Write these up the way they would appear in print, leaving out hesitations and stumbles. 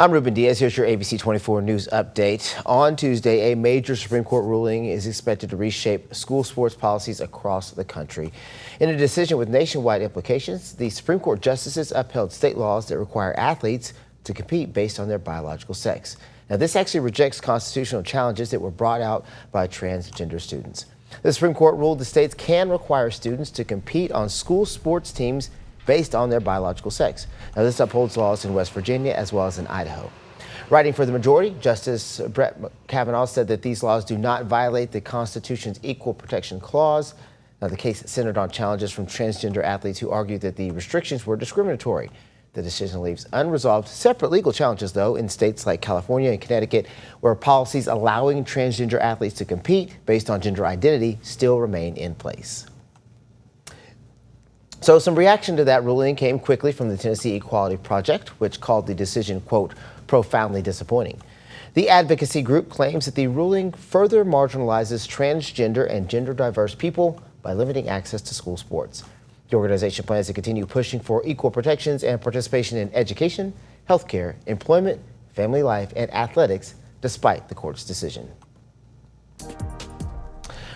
I'm Ruben Diaz. Here's your ABC 24 News update. On Tuesday, a major Supreme Court ruling is expected to reshape school sports policies across the country. In a decision with nationwide implications, the Supreme Court justices upheld state laws that require athletes to compete based on their biological sex. Now, this actually rejects constitutional challenges that were brought out by transgender students. The Supreme Court ruled the states can require students to compete on school sports teams based on their biological sex. Now, this upholds laws in West Virginia as well as in Idaho. Writing for the majority, Justice Brett Kavanaugh said that these laws do not violate the Constitution's Equal Protection Clause. Now, the case centered on challenges from transgender athletes who argued that the restrictions were discriminatory. The decision leaves unresolved separate legal challenges, though, in states like California and Connecticut, where policies allowing transgender athletes to compete based on gender identity still remain in place. So some reaction to that ruling came quickly from the Tennessee Equality Project, which called the decision, quote, profoundly disappointing. The advocacy group claims that the ruling further marginalizes transgender and gender diverse people by limiting access to school sports. The organization plans to continue pushing for equal protections and participation in education, healthcare, employment, family life, and athletics, despite the court's decision.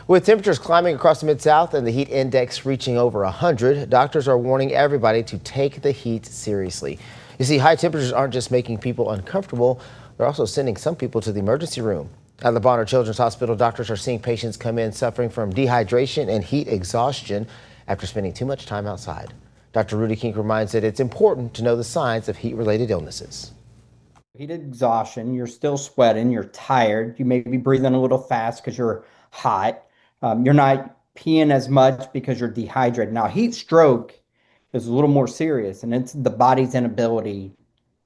With temperatures climbing across the Mid-South and the heat index reaching over 100, doctors are warning everybody to take the heat seriously. You see, high temperatures aren't just making people uncomfortable, they're also sending some people to the emergency room. At the Bonner Children's Hospital, doctors are seeing patients come in suffering from dehydration and heat exhaustion after spending too much time outside. Dr. Rudy King reminds that it's important to know the signs of heat-related illnesses. Heat exhaustion, you're still sweating, you're tired, you may be breathing a little fast because you're hot. You're not peeing as much because you're dehydrated. Now, heat stroke is a little more serious, and it's the body's inability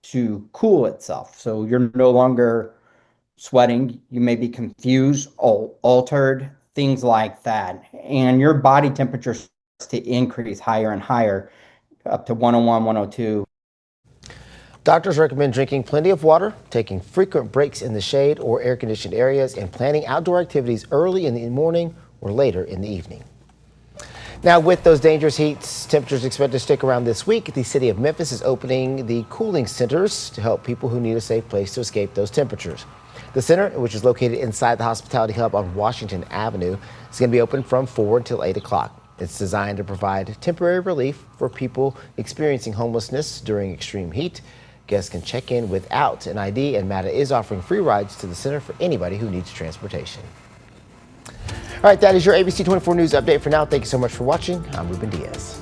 to cool itself. So you're no longer sweating. You may be confused, altered, things like that. And your body temperature starts to increase higher and higher, up to 101, 102. Doctors recommend drinking plenty of water, taking frequent breaks in the shade or air-conditioned areas, and planning outdoor activities early in the morning or later in the evening. Now, with those dangerous heat temperatures expected to stick around this week, the city of Memphis is opening the cooling centers to help people who need a safe place to escape those temperatures. The center, which is located inside the Hospitality Hub on Washington Avenue, is going to be open from 4 until 8 o'clock. It's designed to provide temporary relief for people experiencing homelessness during extreme heat. Guests can check in without an ID, and MATA is offering free rides to the center for anybody who needs transportation. All right, that is your ABC 24 News update for now. Thank you so much for watching. I'm Ruben Diaz.